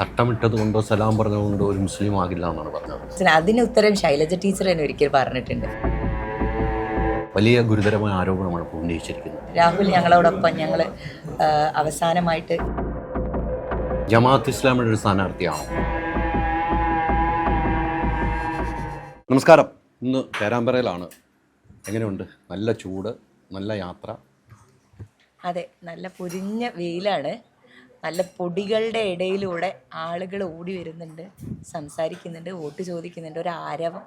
തട്ടമിട്ടത് കൊണ്ടോ സലാം പറഞ്ഞതുകൊണ്ടോ ഒരു മുസ്ലിം ആകില്ല എന്നാണ് പറഞ്ഞത്. അതിന് ഉത്തരം ശൈലജ ടീച്ചർ തന്നെ ഒരിക്കൽ പറഞ്ഞിട്ടുണ്ട്. വലിയ ഗുരുതരമായ ആരോപണമാണ് ഇപ്പോൾ ഉന്നയിച്ചിരിക്കുന്നത്. രാഹുൽ ഞങ്ങളോടൊപ്പം ഞങ്ങൾ അവസാനമായിട്ട് ജമാഅത്ത് ഇസ്ലാമിയുടെ ഒരു സ്ഥാനാർത്ഥിയാണോ? നമസ്കാരം. ഇന്ന് പേരാമ്പ്രയിലാണ്. എങ്ങനെയുണ്ട്? നല്ല ചൂട്, നല്ല യാത്ര. അതെ, നല്ല പൊരിഞ്ഞ വെയിലാണ്. നല്ല പൊടികളുടെ ഇടയിലൂടെ ആളുകൾ ഓടി വരുന്നുണ്ട്, സംസാരിക്കുന്നുണ്ട്, വോട്ട് ചോദിക്കുന്നുണ്ട്. ഒരു ആരവം.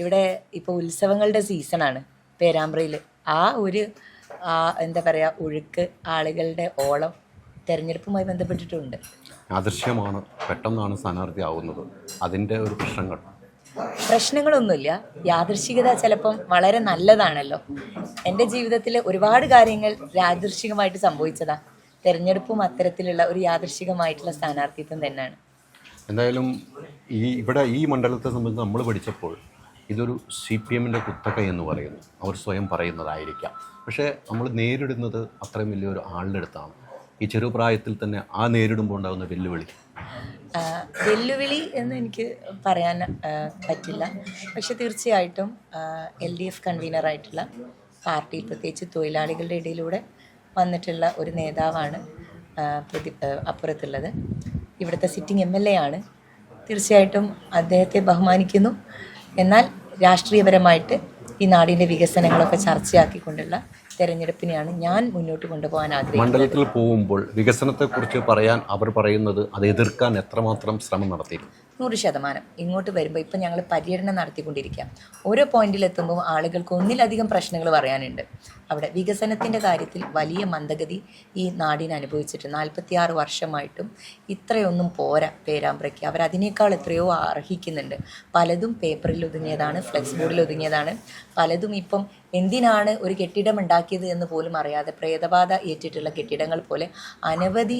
ഇവിടെ ഇപ്പോൾ ഉത്സവങ്ങളുടെ സീസണാണ് പേരാമ്പ്രയിൽ. എന്താ പറയുക, ഒഴുക്ക്, ആളുകളുടെ ഓളം തെരഞ്ഞെടുപ്പുമായി ബന്ധപ്പെട്ടിട്ടുണ്ട്. ആദർശ്യമാണ്, പെട്ടെന്നാണ് സ്ഥാനാർത്ഥിയാവുന്നത്. അതിൻ്റെ ഒരു പ്രശ്നങ്ങളൊന്നുമില്ല. യാദൃശ്ചികത ചിലപ്പം വളരെ നല്ലതാണല്ലോ. എൻ്റെ ജീവിതത്തിൽ ഒരുപാട് കാര്യങ്ങൾ യാദൃശ്ചികമായിട്ട് സംഭവിച്ചതാണ്. തെരഞ്ഞെടുപ്പും അത്തരത്തിലുള്ള ഒരു യാദൃശ്ചികമായിട്ടുള്ള സ്ഥാനാർത്ഥിത്വം തന്നെയാണ്. എന്തായാലും ഈ മണ്ഡലത്തെ സംബന്ധിച്ച് നമ്മൾ പഠിച്ചപ്പോൾ ഇതൊരു CPM-ൻ്റെ കുത്തക എന്ന് പറയുന്നു. അവർ സ്വയം പറയുന്നതായിരിക്കാം. പക്ഷേ നമ്മൾ നേരിടുന്നത് അത്രയും വലിയൊരു ആളുടെ അടുത്താണ്. ഈ ചെറുപ്രായത്തിൽ തന്നെ നേരിടുമ്പോൾ ഉണ്ടാകുന്ന വെല്ലുവിളി എന്ന് എനിക്ക് പറയാൻ പറ്റില്ല. പക്ഷെ തീർച്ചയായിട്ടും LDF കൺവീനറായിട്ടുള്ള പാർട്ടിയിൽ, പ്രത്യേകിച്ച് തൊഴിലാളികളുടെ ഇടയിലൂടെ വന്നിട്ടുള്ള ഒരു നേതാവാണ് അപ്പുറത്തുള്ളത്. ഇവിടുത്തെ സിറ്റിംഗ് MLA ആണ്. തീർച്ചയായിട്ടും അദ്ദേഹത്തെ ബഹുമാനിക്കുന്നു. എന്നാൽ രാഷ്ട്രീയപരമായിട്ട് ഈ നാടിൻ്റെ വികസനങ്ങളൊക്കെ ചർച്ചയാക്കിക്കൊണ്ടുള്ള തെരഞ്ഞെടുപ്പിനെയാണ് ഞാൻ മുന്നോട്ട് കൊണ്ടുപോകാൻ ആഗ്രഹിക്കുന്നത്. മണ്ഡലത്തിൽ പോകുമ്പോൾ വികസനത്തെക്കുറിച്ച് പറയാൻ അവർ പറയുന്നത് അത് എതിർക്കാൻ എത്രമാത്രം ശ്രമം നടത്തിയിരുന്നു? 100%. ഇങ്ങോട്ട് വരുമ്പോൾ ഇപ്പം ഞങ്ങൾ പര്യടനം നടത്തിക്കൊണ്ടിരിക്കുക. ഓരോ പോയിന്റിലെത്തുമ്പോൾ ആളുകൾക്ക് ഒന്നിലധികം പ്രശ്നങ്ങൾ പറയാനുണ്ട്. അവിടെ വികസനത്തിൻ്റെ കാര്യത്തിൽ വലിയ മന്ദഗതി ഈ നാടിന് അനുഭവിച്ചിട്ട് 46 വർഷമായിട്ടും ഇത്രയൊന്നും പോരാ പേരാമ്പ്രയ്ക്ക്. അവരതിനേക്കാൾ എത്രയോ അർഹിക്കുന്നുണ്ട്. പലതും പേപ്പറിൽ ഒതുങ്ങിയതാണ്, ഫ്ലെക്സ് ബോർഡിൽ ഒതുങ്ങിയതാണ്. പലതും ഇപ്പം എന്തിനാണ് ഒരു കെട്ടിടം ഉണ്ടാക്കിയത് എന്ന് പോലും അറിയാതെ പ്രേതബാധ ഏറ്റിട്ടുള്ള കെട്ടിടങ്ങൾ പോലെ അനവധി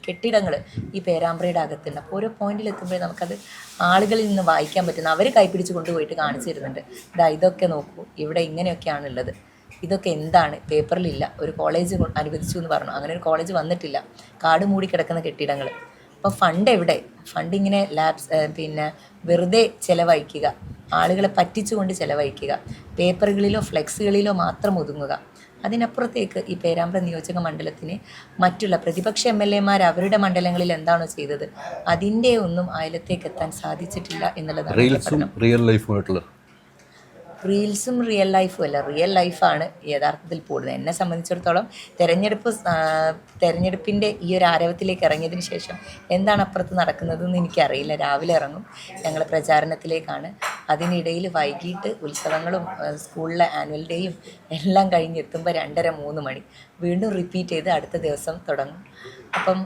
കെട്ടിടങ്ങൾ ഈ പേരാമ്പ്രയുടെ അകത്തുണ്ട്. അപ്പോൾ ഓരോ പോയിന്റിലെത്തുമ്പോൾ നമുക്കത് ആളുകളിൽ നിന്ന് വായിക്കാൻ പറ്റുന്ന, അവർ കൈപ്പിടിച്ച് കൊണ്ടുപോയിട്ട് കാണിച്ചു തരുന്നുണ്ട്. ഇതൊക്കെ നോക്കൂ, ഇവിടെ ഇങ്ങനെയൊക്കെയാണുള്ളത്, ഇതൊക്കെ എന്താണ്, പേപ്പറിലില്ല. ഒരു കോളേജ് അനുവദിച്ചു എന്ന് പറഞ്ഞു, അങ്ങനെ ഒരു കോളേജ് വന്നിട്ടില്ല. കാട് മൂടി കിടക്കുന്ന കെട്ടിടങ്ങൾ. അപ്പോൾ ഫണ്ട് എവിടെ? ഫണ്ട് ഇങ്ങനെ വെറുതെ ചിലവഴിക്കുക, ആളുകളെ പറ്റിച്ചുകൊണ്ട് ചിലവഴിക്കുക, പേപ്പറുകളിലോ ഫ്ലെക്സുകളിലോ മാത്രം ഒതുങ്ങുക. അതിനപ്പുറത്തേക്ക് ഈ പേരാമ്പ്ര നിയോജക മണ്ഡലത്തിന് മറ്റുള്ള പ്രതിപക്ഷ MLA-മാർ അവരുടെ മണ്ഡലങ്ങളിൽ എന്താണോ ചെയ്തത് അതിൻ്റെ ഒന്നും അയലത്തേക്ക് എത്താൻ സാധിച്ചിട്ടില്ല എന്നുള്ളതാണ്. റീൽസും റിയൽ ലൈഫും അല്ല, റിയൽ ലൈഫാണ് യഥാർത്ഥത്തിൽ പോകുന്നത്. എന്നെ സംബന്ധിച്ചിടത്തോളം തെരഞ്ഞെടുപ്പിൻ്റെ ഈ ഒരു ആരവത്തിലേക്ക് ഇറങ്ങിയതിന് ശേഷം എന്താണ് അപ്പുറത്ത് നടക്കുന്നതെന്ന് എനിക്കറിയില്ല. രാവിലെ ഇറങ്ങും, ഞങ്ങൾ പ്രചാരണത്തിലേക്കാണ്. അതിനിടയിൽ വൈകിട്ട് ഉത്സവങ്ങളും സ്കൂളിലെ ആനുവൽ ഡേയും എല്ലാം കഴിഞ്ഞെത്തുമ്പോൾ 2:30-3 മണി. വീണ്ടും റിപ്പീറ്റ് ചെയ്ത് അടുത്ത ദിവസം തുടങ്ങും. അപ്പം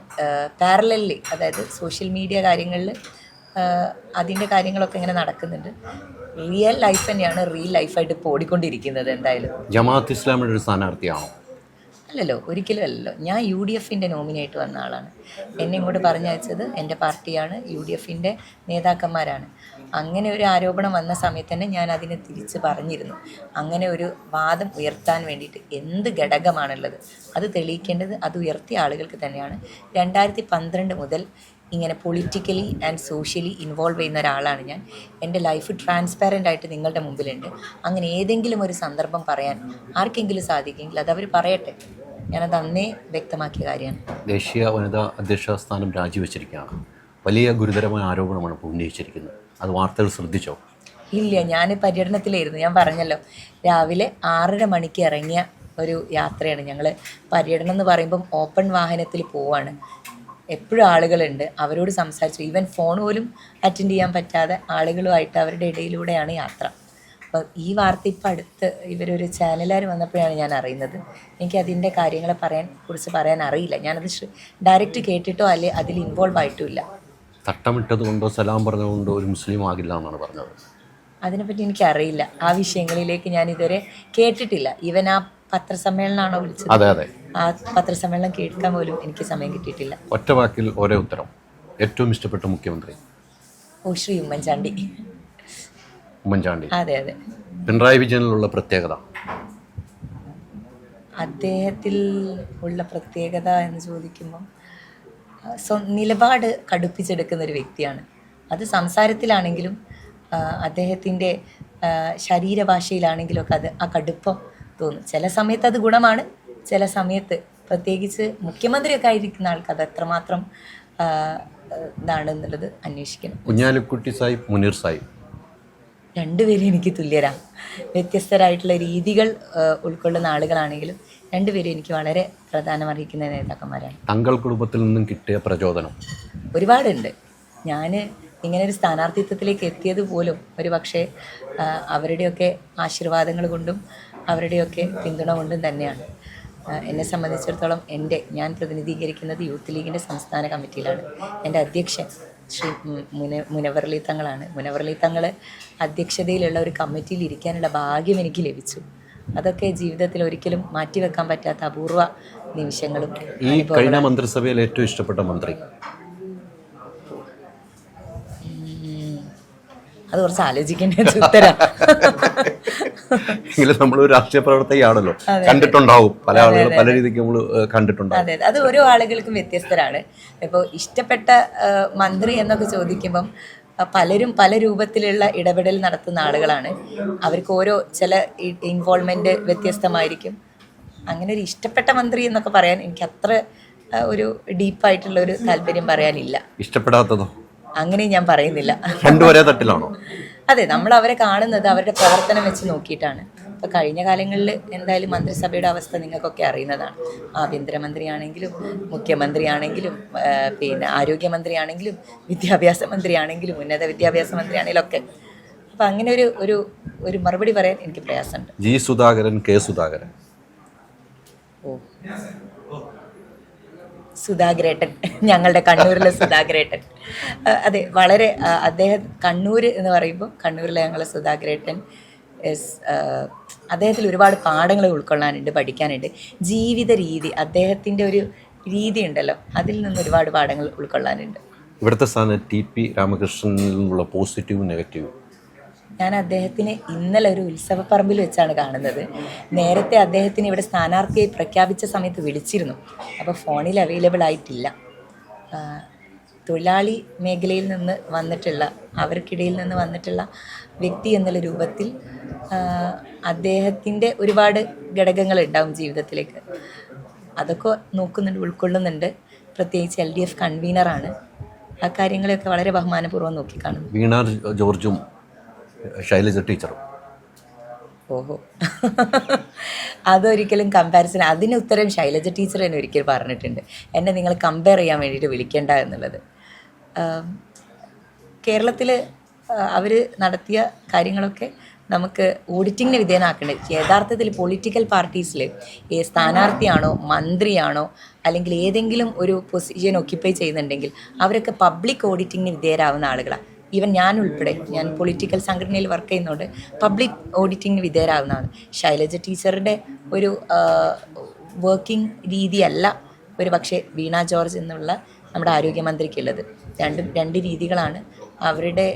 പാരലലി, അതായത് സോഷ്യൽ മീഡിയ കാര്യങ്ങളിൽ അതിൻ്റെ കാര്യങ്ങളൊക്കെ ഇങ്ങനെ നടക്കുന്നുണ്ട്. റിയൽ ലൈഫ് തന്നെയാണ് റിയൽ ലൈഫായിട്ട് ഇപ്പോൾ ഓടിക്കൊണ്ടിരിക്കുന്നത്. എന്തായാലും ജമാഅത്ത് ഇസ്ലാമിയുടെ ഒരു സ്ഥാനാർത്ഥിയാണോ? അല്ലല്ലോ, ഒരിക്കലും അല്ലല്ലോ. ഞാൻ UDF-ൻ്റെ നോമിനായിട്ട് വന്ന ആളാണ്. എന്നെ ഇങ്ങോട്ട് പറഞ്ഞയച്ചത് എൻ്റെ പാർട്ടിയാണ്, UDF-ൻ്റെ നേതാക്കന്മാരാണ്. അങ്ങനെ ഒരു ആരോപണം വന്ന സമയത്ത് തന്നെ ഞാൻ അതിനെ തിരിച്ച് പറഞ്ഞിരുന്നു. അങ്ങനെ ഒരു വാദം ഉയർത്താൻ വേണ്ടിയിട്ട് എന്ത് ഘടകമാണുള്ളത് അത് തെളിയിക്കേണ്ടത് അത് ഉയർത്തിയ ആളുകൾക്ക് തന്നെയാണ്. 2012 മുതൽ ഇങ്ങനെ പൊളിറ്റിക്കലി ആൻഡ് സോഷ്യലി ഇൻവോൾവ് ചെയ്യുന്ന ഒരാളാണ് ഞാൻ. എൻ്റെ ലൈഫ് ട്രാൻസ്പാരൻ്റ് ആയിട്ട് നിങ്ങളുടെ മുമ്പിലുണ്ട്. അങ്ങനെ ഏതെങ്കിലും ഒരു സന്ദർഭം പറയാൻ ആർക്കെങ്കിലും സാധിക്കുമെങ്കിൽ അതവർ പറയട്ടെ. ഞാനത് അന്നേ വ്യക്തമാക്കിയ കാര്യമാണ്. ദേശീയ വനിതാ അധ്യക്ഷ സ്ഥാനം രാജിവെച്ചിരിക്കുകയാണ്. വലിയ ഗുരുതരമായ ആരോപണമാണ് ഇപ്പോൾ ഉന്നയിച്ചിരിക്കുന്നത്. അത് വാർത്തകൾ ശ്രദ്ധിച്ചോ? ഇല്ല, ഞാൻ പര്യടനത്തിലായിരുന്നു. ഞാൻ പറഞ്ഞല്ലോ, രാവിലെ 6:30 മണിക്ക് ഇറങ്ങിയ ഒരു യാത്രയാണ്. ഞങ്ങൾ പര്യടനം എന്ന് പറയുമ്പം ഓപ്പൺ വാഹനത്തിൽ പോവാണ്. എപ്പോഴും ആളുകളുണ്ട്, അവരോട് സംസാരിച്ചു. ഈവൻ ഫോൺ പോലും അറ്റൻഡ് ചെയ്യാൻ പറ്റാതെ ആളുകളുമായിട്ട് അവരുടെ ഇടയിലൂടെയാണ് യാത്ര. അപ്പോൾ ഈ വാർത്ത ഇപ്പം അടുത്ത് ഇവരൊരു ചാനലുകാർ വന്നപ്പോഴാണ് ഞാൻ അറിയുന്നത്. എനിക്ക് അതിൻ്റെ കാര്യങ്ങളെ കുറിച്ച് പറയാൻ അറിയില്ല. ഞാനത് ഡയറക്റ്റ് കേട്ടിട്ടോ അല്ലെ അതിൽ ഇൻവോൾവ് ആയിട്ടും ഇല്ല. തട്ടമിട്ടത് കൊണ്ടോ സലാം പറഞ്ഞതുകൊണ്ടോ ഒരു മുസ്ലിം ആകില്ല എന്നാണ് പറഞ്ഞത്. അതിനെപ്പറ്റി എനിക്കറിയില്ല. ആ വിഷയങ്ങളിലേക്ക് ഞാൻ ഇതുവരെ കേട്ടിട്ടില്ല. ഈവൻ ആ പത്രസമ്മേളനമാണോ വിളിച്ചത്? അതെ അതെ, ആ പത്രസമ്മേളനം കേൾക്കാൻ പോലും എനിക്ക് സമയം കിട്ടിയിട്ടില്ല. ഒറ്റ വാക്കിൽ ഒരേ ഉത്തരം. ഏറ്റവും ഇഷ്ടപ്പെട്ട മുഖ്യമന്ത്രി? ശ്രീ ഉമ്മൻചാണ്ടി. അതെ അതെ. പിണറായി വിജയനിലുള്ള പ്രത്യേകത? അദ്ദേഹത്തിൽ ഉള്ള പ്രത്യേകത എന്ന് ചോദിക്കുമ്പം നിലപാട് കടുപ്പിച്ചെടുക്കുന്ന ഒരു വ്യക്തിയാണ്. അത് സംസാരത്തിലാണെങ്കിലും അദ്ദേഹത്തിൻ്റെ ശരീരഭാഷയിലാണെങ്കിലും ഒക്കെ അത് ആ കടുപ്പം തോന്നും. ചില സമയത്ത് അത് ഗുണമാണ്, ചില സമയത്ത് പ്രത്യേകിച്ച് മുഖ്യമന്ത്രിയൊക്കെ ആയിരിക്കുന്ന ആൾക്ക് അത് എത്രമാത്രം ഇതാണെന്നുള്ളത് അന്വേഷിക്കണം. കുഞ്ഞാലിക്കുട്ടി സാഹിബ്, മുനീർ സാഹിബ് രണ്ടുപേരും എനിക്ക് തുല്യരാണ്. വ്യത്യസ്തരായിട്ടുള്ള രീതികൾ ഉൾക്കൊള്ളുന്ന ആളുകളാണെങ്കിലും രണ്ടുപേരും എനിക്ക് വളരെ പ്രാധാന്യമർഹിക്കുന്ന നേതാക്കന്മാരാണ്. തങ്ങൾ കുടുംബത്തിൽ നിന്നും കിട്ടിയ പ്രചോദനം ഒരുപാടുണ്ട്. ഞാൻ ഇങ്ങനെ ഒരു സ്ഥാനാർത്ഥിത്വത്തിലേക്ക് എത്തിയത് പോലും ഒരു പക്ഷേ അവരുടെയൊക്കെ ആശീർവാദങ്ങൾ കൊണ്ടും അവരുടെയൊക്കെ പിന്തുണ കൊണ്ടും തന്നെയാണ്. എന്നെ സംബന്ധിച്ചിടത്തോളം ഞാൻ പ്രതിനിധീകരിക്കുന്നത് യൂത്ത് ലീഗിൻ്റെ സംസ്ഥാന കമ്മിറ്റിയിലാണ്. എൻ്റെ അധ്യക്ഷൻ ശ്രീ മുനവറലി തങ്ങളാണ്. മുനവറലി തങ്ങൾ അധ്യക്ഷതയിലുള്ള ഒരു കമ്മിറ്റിയിൽ ഇരിക്കാനുള്ള ഭാഗ്യം എനിക്ക് ലഭിച്ചു. അതൊക്കെ ജീവിതത്തിൽ ഒരിക്കലും മാറ്റിവെക്കാൻ പറ്റാത്ത അപൂർവ നിമിഷങ്ങളും. ഈ കഴിഞ്ഞ മന്ത്രിസഭയിൽ ഏറ്റവും ഇഷ്ടപ്പെട്ട മന്ത്രി? അത് കുറച്ച് ആലോചിക്കേണ്ട ഉത്തരം. എങ്കിലും നമ്മളൊരു രാഷ്ട്രീയ പ്രവർത്തകയാണല്ലോ, കണ്ടിട്ടുണ്ടാവും പല ആളുകൾ പല രീതിക്ക് നമ്മൾ കണ്ടിട്ടുണ്ടാവും. അതെ, അത് ഓരോ ആളുകൾക്കും വ്യത്യസ്തരാണ്. ഇപ്പോൾ ഇഷ്ടപ്പെട്ട മന്ത്രി എന്നൊക്കെ ചോദിക്കുമ്പം പലരും പല രൂപത്തിലുള്ള ഇടപെടൽ നടത്തുന്ന ആളുകളാണ്. അവർക്ക് ഓരോ ചില ഇൻവോൾവ്മെന്റ് വ്യത്യസ്തമായിരിക്കും. അങ്ങനെ ഒരു ഇഷ്ടപ്പെട്ട മന്ത്രി എന്നൊക്കെ പറയാൻ എനിക്ക് അത്ര ഒരു ഡീപ്പായിട്ടുള്ള ഒരു താല്പര്യം പറയാനില്ല. ഇഷ്ടപ്പെടാത്തതോ? അങ്ങനെ ഞാൻ പറയുന്നില്ല. രണ്ടുപേരെ തട്ടിലാണോ? അതെ, നമ്മൾ അവരെ കാണുന്നത് അവരുടെ പ്രവർത്തനം വെച്ച് നോക്കിയിട്ടാണ്. ഇപ്പോൾ കഴിഞ്ഞ കാലങ്ങളിൽ എന്തായാലും മന്ത്രിസഭയുടെ അവസ്ഥ നിങ്ങൾക്കൊക്കെ അറിയുന്നതാണ്. ആഭ്യന്തരമന്ത്രിയാണെങ്കിലും മുഖ്യമന്ത്രിയാണെങ്കിലും പിന്നെ ആരോഗ്യമന്ത്രിയാണെങ്കിലും വിദ്യാഭ്യാസ മന്ത്രിയാണെങ്കിലും ഉന്നത വിദ്യാഭ്യാസ മന്ത്രിയാണെങ്കിലും ഒക്കെ. അപ്പം അങ്ങനെ ഒരു മറുപടി പറയാൻ എനിക്ക് പ്രയാസമുണ്ട്. G Sudhakaran, K Sudhakaran. സുധാകരേട്ടൻ, ഞങ്ങളുടെ കണ്ണൂരിലെ സുധാകരേട്ടൻ. അതെ, വളരെ അദ്ദേഹം കണ്ണൂർ എന്ന് പറയുമ്പോൾ കണ്ണൂരിലെ ഞങ്ങളെ സുധാകരേട്ടൻ അദ്ദേഹത്തിൽ ഒരുപാട് പാഠങ്ങൾ ഉൾക്കൊള്ളാനുണ്ട്, പഠിക്കാനുണ്ട്. ജീവിത രീതി, അദ്ദേഹത്തിൻ്റെ ഒരു രീതി ഉണ്ടല്ലോ, അതിൽ നിന്ന് ഒരുപാട് പാഠങ്ങൾ ഉൾക്കൊള്ളാനുണ്ട്. ഇവിടുത്തെ സ്ഥാനം TP രാമകൃഷ്ണനിൽ നിന്നുള്ള പോസിറ്റീവും നെഗറ്റീവും? ഞാൻ അദ്ദേഹത്തിനെ ഇന്നലെ ഒരു ഉത്സവപ്പറമ്പിൽ വെച്ചാണ് കാണുന്നത്. നേരത്തെ അദ്ദേഹത്തിന് ഇവിടെ സ്ഥാനാർത്ഥിയായി പ്രഖ്യാപിച്ച സമയത്ത് വിളിച്ചിരുന്നു, അപ്പോൾ ഫോണിൽ അവൈലബിൾ ആയിട്ടില്ല. തൊഴിലാളി മേഖലയിൽ നിന്ന് വന്നിട്ടുള്ള, അവർക്കിടയിൽ നിന്ന് വന്നിട്ടുള്ള വ്യക്തി എന്നുള്ള രൂപത്തിൽ അദ്ദേഹത്തിൻ്റെ ഒരുപാട് ഘടകങ്ങൾ ഉണ്ടാവും ജീവിതത്തിലേക്ക്. അതൊക്കെ നോക്കുന്നുണ്ട്, ഉൾക്കൊള്ളുന്നുണ്ട്. പ്രത്യേകിച്ച് LDF കൺവീനറാണ്. ആ കാര്യങ്ങളെയൊക്കെ വളരെ ബഹുമാനപൂർവ്വം നോക്കിക്കാണുന്നു. വീണ ജോർജും ശൈലജ ടീച്ചറും? ഓഹോ, അതൊരിക്കലും കമ്പാരിസൺ. അതിന് ഉത്തരം ശൈലജ ടീച്ചർ തന്നെ ഒരിക്കൽ പറഞ്ഞിട്ടുണ്ട്, എന്നെ നിങ്ങൾ കമ്പയർ ചെയ്യാൻ വേണ്ടിയിട്ട് വിളിക്കേണ്ട എന്നുള്ളത്. കേരളത്തിൽ അവർ നടത്തിയ കാര്യങ്ങളൊക്കെ നമുക്ക് ഓഡിറ്റിങ്ങിന് വിധേയനാക്കേണ്ടത്. യഥാർത്ഥത്തിൽ പൊളിറ്റിക്കൽ പാർട്ടീസിൽ സ്ഥാനാർത്ഥിയാണോ മന്ത്രിയാണോ അല്ലെങ്കിൽ ഏതെങ്കിലും ഒരു പൊസിഷൻ ഒക്യുപ്പൈ ചെയ്യുന്നുണ്ടെങ്കിൽ അവരൊക്കെ പബ്ലിക് ഓഡിറ്റിങ്ങിന് വിധേയരാകുന്ന ആളുകളാണ്. ഈവൻ ഞാൻ ഉൾപ്പെടെ, ഞാൻ പൊളിറ്റിക്കൽ സംഘടനയിൽ വർക്ക് ചെയ്യുന്നതുകൊണ്ട് പബ്ലിക് ഓഡിറ്റിങ്ങിന് വിധേയരാകുന്നതാണ്. ശൈലജ ടീച്ചറുടെ ഒരു വർക്കിംഗ് രീതിയല്ല ഒരു പക്ഷേ വീണ ജോർജ് എന്നുള്ള നമ്മുടെ ആരോഗ്യമന്ത്രിക്കുള്ളത്. രണ്ട് രീതികളാണ്. അവരുടെ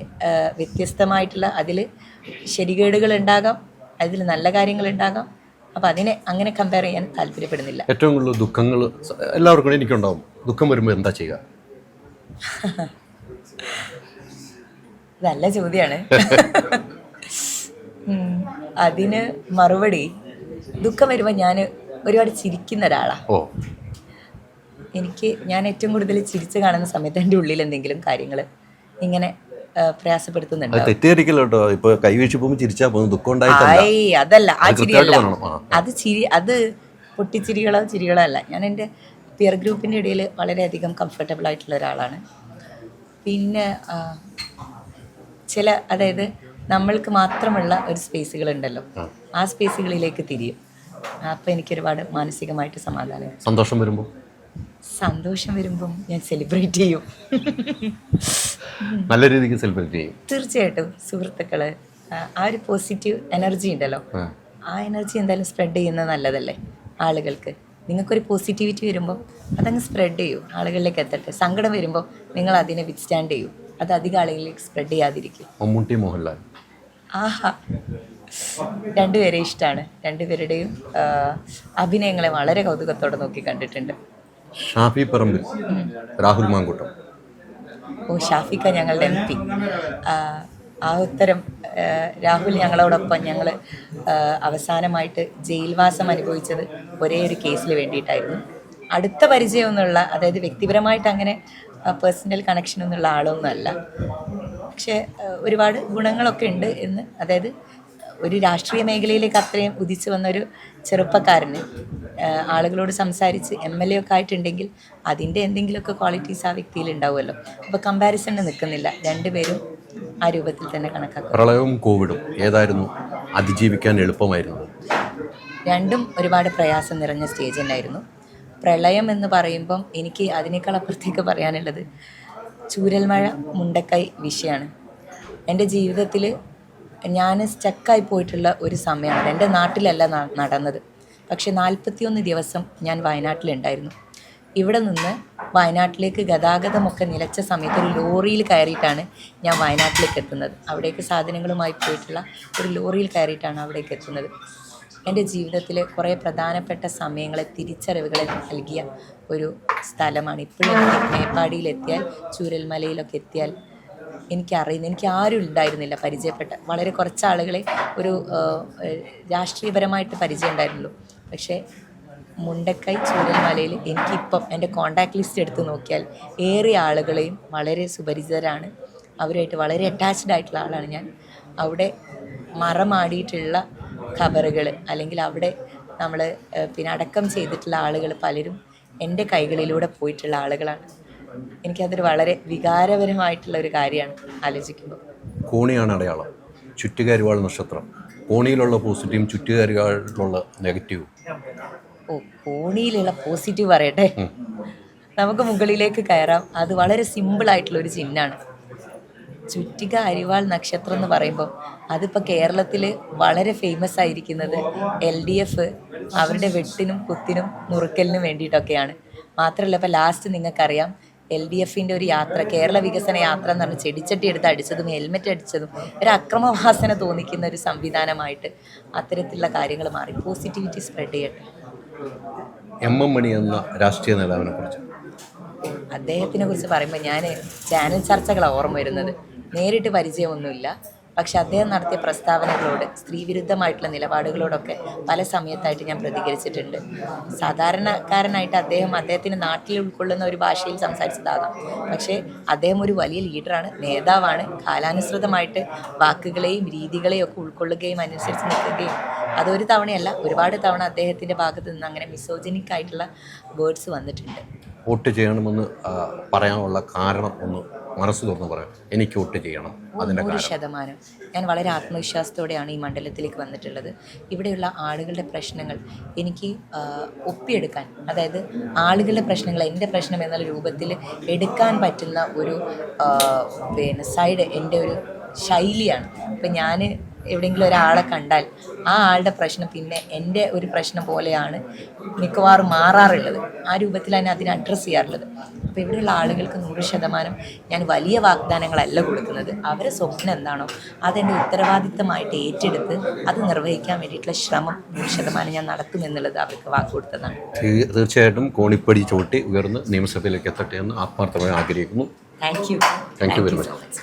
വ്യത്യസ്തമായിട്ടുള്ള, അതിൽ ശരികേടുകളുണ്ടാകാം, അതിൽ നല്ല കാര്യങ്ങളുണ്ടാകാം. അപ്പം അതിനെ അങ്ങനെ കമ്പയർ ചെയ്യാൻ താല്പര്യപ്പെടുന്നില്ല. ഏറ്റവും കൂടുതൽ ദുഃഖങ്ങൾ എല്ലാവർക്കും എനിക്കുണ്ടാവും. ദുഃഖം വരുമ്പോൾ എന്താ ചെയ്യുക? നല്ല ചോദ്യമാണ്. അതിന് മറുപടി, ദുഃഖം വരുമ്പോൾ ഞാൻ ഒരുപാട് ചിരിക്കുന്ന ഒരാളാണ്. ഞാൻ ഏറ്റവും കൂടുതൽ ചിരിച്ച് കാണുന്ന സമയത്ത് എൻ്റെ ഉള്ളിൽ എന്തെങ്കിലും കാര്യങ്ങൾ ഇങ്ങനെ പ്രയാസപ്പെടുത്തുന്നുണ്ട്. തെറ്റിദ്ധരിക്കല്ലോ കേട്ടോ. ഇപ്പൊ കൈവീഴ്ച പോകുമ്പോൾ ചിരിച്ചാൽ പോകും, ദുഃഖം അതല്ല, ആ ചിരിയല്ല. അത് ചിരികളോ അല്ല. ഞാൻ എൻ്റെ പിയർ ഗ്രൂപ്പിൻ്റെ ഇടയിൽ വളരെയധികം കംഫർട്ടബിൾ ആയിട്ടുള്ള ഒരാളാണ്. പിന്നെ അതായത് നമ്മൾക്ക് മാത്രമുള്ള ഒരു സ്പേസുകളുണ്ടല്ലോ, ആ സ്പേസുകളിലേക്ക് തിരിയും. അപ്പം എനിക്കൊരുപാട് മാനസികമായിട്ട് സമാധാനം. സന്തോഷം വരുമ്പം ഞാൻ സെലിബ്രേറ്റ് ചെയ്യും. നല്ല രീതിക്ക് സെലിബ്രേറ്റ് ചെയ്യും. തീർച്ചയായിട്ടും. സുഹൃത്തുക്കള്, ആ ഒരു പോസിറ്റീവ് എനർജി ഉണ്ടല്ലോ, ആ എനർജി എന്തായാലും സ്പ്രെഡ് ചെയ്യുന്നത് നല്ലതല്ലേ ആളുകൾക്ക്. നിങ്ങൾക്കൊരു പോസിറ്റിവിറ്റി വരുമ്പോൾ അതങ്ങ് സ്പ്രെഡ് ചെയ്യൂ, ആളുകളിലേക്ക് എത്തട്ടെ. സങ്കടം വരുമ്പോൾ നിങ്ങൾ അതിനെ വിത്ത്സ്റ്റാൻഡ് ചെയ്യൂ, അത് അധികം ആളുകളിലേക്ക് സ്പ്രെഡ് ചെയ്യാതിരിക്കും. മമ്മൂട്ടി, മോഹൻലാൽ, ആഹാ, രണ്ടുപേരെ ഇഷ്ടമാണ്. രണ്ടുപേരുടെയും അഭിനയങ്ങളെ വളരെ കൗതുകത്തോടെ നോക്കി കണ്ടിട്ടുണ്ട്. ഷാഫി പറമ്പിൽ, രാഹുൽ മാങ്കൂട്ടം. ഓ, ഷാഫിക്ക ഞങ്ങളുടെ MP. ആ ഉത്തരം രാഹുൽ ഞങ്ങളോടൊപ്പം ഞങ്ങൾ അവസാനമായിട്ട് ജയിൽവാസം അനുഭവിച്ചത് ഒരേ ഒരു കേസിൽ വേണ്ടിയിട്ടായിരുന്നു. അടുത്ത പരിചയമൊന്നുമുള്ള, അതായത് വ്യക്തിപരമായിട്ട് അങ്ങനെ പേഴ്സണൽ കണക്ഷനൊന്നുള്ള ആളൊന്നുമല്ല. പക്ഷേ ഒരുപാട് ഗുണങ്ങളൊക്കെ ഉണ്ട് എന്ന്, അതായത് ഒരു രാഷ്ട്രീയ മേഖലയിലേക്ക് അത്രയും ഉദിച്ചു വന്നൊരു ചെറുപ്പക്കാരന് ആളുകളോട് സംസാരിച്ച് MLA ഒക്കെ ആയിട്ടുണ്ടെങ്കിൽ അതിൻ്റെ എന്തെങ്കിലുമൊക്കെ ക്വാളിറ്റീസ് ആ വ്യക്തിയിൽ ഉണ്ടാവുമല്ലോ. അപ്പോൾ കമ്പാരിസണിന് നിൽക്കുന്നില്ല, രണ്ടുപേരും ആ രൂപത്തിൽ തന്നെ കണക്കാക്കും. പ്രളയവും കോവിഡും ഏതായിരുന്നു അതിജീവിക്കാൻ എളുപ്പമായിരുന്നത്? രണ്ടും ഒരുപാട് പ്രയാസം നിറഞ്ഞ സ്റ്റേജ് തന്നെയായിരുന്നു. പ്രളയം എന്ന് പറയുമ്പം എനിക്ക് അതിനേക്കാൾ അപ്പുറത്തേക്ക് പറയാനുള്ളത് ചൂരൽമഴ, മുണ്ടക്കൈ വിഷയമാണ്. എൻ്റെ ജീവിതത്തിൽ ഞാൻ സ്റ്റക്കായി പോയിട്ടുള്ള ഒരു സമയമാണ്. എൻ്റെ നാട്ടിലല്ല നടന്നത്, പക്ഷേ 41 ദിവസം ഞാൻ വയനാട്ടിലുണ്ടായിരുന്നു. ഇവിടെ നിന്ന് വയനാട്ടിലേക്ക് ഗതാഗതമൊക്കെ നിലച്ച സമയത്ത് ഒരു ലോറിയിൽ കയറിയിട്ടാണ് ഞാൻ വയനാട്ടിലേക്ക് എത്തുന്നത്. അവിടേക്ക് സാധനങ്ങളുമായി പോയിട്ടുള്ള ഒരു ലോറിയിൽ കയറിയിട്ടാണ് അവിടേക്ക് എത്തുന്നത്. എൻ്റെ ജീവിതത്തിലെ കുറേ പ്രധാനപ്പെട്ട സമയങ്ങളെ, തിരിച്ചറിവുകളെ നൽകിയ ഒരു സ്ഥലമാണ്. ഇപ്പോഴും മേപ്പാടിയിലെത്തിയാൽ, ചൂരൽമലയിലൊക്കെ എത്തിയാൽ എനിക്ക് ആരും ഉണ്ടായിരുന്നില്ല പരിചയപ്പെട്ട. വളരെ കുറച്ച് ആളുകളെ ഒരു രാഷ്ട്രീയപരമായിട്ട് പരിചയം ഉണ്ടായിരുന്നുള്ളൂ. പക്ഷേ മുണ്ടക്കൈ, ചൂരൽമലയിൽ എനിക്കിപ്പം എൻ്റെ കോണ്ടാക്ട് ലിസ്റ്റ് എടുത്ത് നോക്കിയാൽ ഏറെ ആളുകളെയും വളരെ സുപരിചിതരാണ്. അവരുമായിട്ട് വളരെ അറ്റാച്ച്ഡ് ആയിട്ടുള്ള ആളാണ് ഞാൻ. അവിടെ മറമാടിയിട്ടുള്ള ഖബറുകൾ, അല്ലെങ്കിൽ അവിടെ നമ്മൾ പിന്നെ അടക്കം ചെയ്തിട്ടുള്ള ആളുകൾ പലരും എൻ്റെ കൈകളിലൂടെ പോയിട്ടുള്ള ആളുകളാണ്. എനിക്കതൊരു വളരെ വികാരപരമായിട്ടുള്ള ഒരു കാര്യമാണ് ആലോചിക്കുമ്പോൾ. കോണിയാണ് അടയാളം, ചുറ്റുകാരിവാൾ നക്ഷത്രം. കോണിയിലുള്ള പോസിറ്റീവും ചുറ്റുകാരിവാളിലുള്ള നെഗറ്റീവും. ഓ, കോണിയിലുള്ള പോസിറ്റീവ് പറയട്ടെ. നമുക്ക് മുകളിലേക്ക് കയറാം. അത് വളരെ സിമ്പിളായിട്ടുള്ള ഒരു ചിഹ്നമാണ്. ചുറ്റിക അരിവാൾ നക്ഷത്രം എന്ന് പറയുമ്പോൾ അതിപ്പോൾ കേരളത്തിൽ വളരെ ഫേമസ് ആയിരിക്കുന്നത് LDF അവരുടെ വെട്ടിനും കുത്തിനും മുറുക്കലിനും വേണ്ടിയിട്ടൊക്കെയാണ്. മാത്രമല്ല, ഇപ്പോൾ ലാസ്റ്റ് നിങ്ങൾക്കറിയാം LDFൻ്റെ ഒരു യാത്ര, കേരള വികസന യാത്ര എന്ന് പറഞ്ഞ് ചെടിച്ചട്ടി എടുത്ത് അടിച്ചതും ഹെൽമെറ്റ് അടിച്ചതും ഒരു അക്രമവാസന തോന്നിക്കുന്ന ഒരു സംവിധാനമായിട്ട് അത്തരത്തിലുള്ള കാര്യങ്ങൾ മാറി. പോസിറ്റിവിറ്റി സ്പ്രെഡ് ചെയ്യട്ടെ. MM മണി എന്ന രാഷ്ട്രീയ നേതാവിനെ കുറിച്ച്? അദ്ദേഹത്തിനെ കുറിച്ച് പറയുമ്പോൾ ഞാൻ ചാനൽ ചർച്ചകളാണ് ഓർമ്മ വരുന്നത്. നേരിട്ട് പരിചയമൊന്നുമില്ല, പക്ഷെ അദ്ദേഹം നടത്തിയ പ്രസ്താവനകളോട്, സ്ത്രീവിരുദ്ധമായിട്ടുള്ള നിലപാടുകളോടൊക്കെ പല സമയത്തായിട്ട് ഞാൻ പ്രതികരിച്ചിട്ടുണ്ട്. സാധാരണക്കാരനായിട്ട് അദ്ദേഹത്തിൻ്റെ നാട്ടിൽ ഉൾക്കൊള്ളുന്ന ഒരു ഭാഷയിൽ സംസാരിച്ചതാകാം, പക്ഷേ അദ്ദേഹം ഒരു വലിയ ലീഡറാണ്, നേതാവാണ്. കാലാനുസൃതമായിട്ട് വാക്കുകളെയും രീതികളെയും ഒക്കെ ഉൾക്കൊള്ളുകയും അനുസരിച്ച് നിൽക്കുകയും, അതൊരു തവണയല്ല ഒരുപാട് തവണ അദ്ദേഹത്തിൻ്റെ ഭാഗത്ത് നിന്ന് അങ്ങനെ മിസോജനിക് ആയിട്ടുള്ള വേർഡ്സ് വന്നിട്ടുണ്ട്. വോട്ട് ചെയ്യണമെന്ന് പറയാനുള്ള കാരണം ഒന്ന് മനസ്സ് തുറന്ന് പറയാം. എനിക്ക് വോട്ട് ചെയ്യണം. 100%. ഞാൻ വളരെ ആത്മവിശ്വാസത്തോടെയാണ് ഈ മണ്ഡലത്തിലേക്ക് വന്നിട്ടുള്ളത്. ഇവിടെയുള്ള ആളുകളുടെ പ്രശ്നങ്ങൾ എനിക്ക് ഒപ്പിയെടുക്കാൻ, അതായത് ആളുകളുടെ പ്രശ്നങ്ങൾ എൻ്റെ പ്രശ്നം എന്നുള്ള രൂപത്തിൽ എടുക്കാൻ പറ്റുന്ന ഒരു സൈഡ് എൻ്റെ ഒരു ശൈലിയാണ്. ഇപ്പം ഞാൻ എവിടെയെങ്കിലും ഒരാളെ കണ്ടാൽ ആ ആളുടെ പ്രശ്നം പിന്നെ എൻ്റെ ഒരു പ്രശ്നം പോലെയാണ് മിക്കവാറും മാറാറുള്ളത്. ആ രൂപത്തിലാണ് അതിനെ അഡ്രസ്സ് ചെയ്യാറുള്ളത്. അപ്പോൾ ഇവിടെയുള്ള ആളുകൾക്ക് 100% ഞാൻ വലിയ വാഗ്ദാനങ്ങളല്ല കൊടുക്കുന്നത്. അവരെ സ്വപ്നം എന്താണോ അതെൻ്റെ ഉത്തരവാദിത്തമായിട്ട് ഏറ്റെടുത്ത് അത് നിർവഹിക്കാൻ വേണ്ടിയിട്ടുള്ള ശ്രമം 100% ഞാൻ നടത്തുമെന്നുള്ളത് അവർക്ക് വാക്കുകൊടുത്തതാണ്. തീർച്ചയായിട്ടും കോണിപ്പടി ചവിട്ടി ഉയർന്ന് നിയമസഭയിലേക്ക് എത്തട്ടെ എന്ന് ആത്മാർത്ഥമായി ആഗ്രഹിക്കുന്നു. Thank you very much.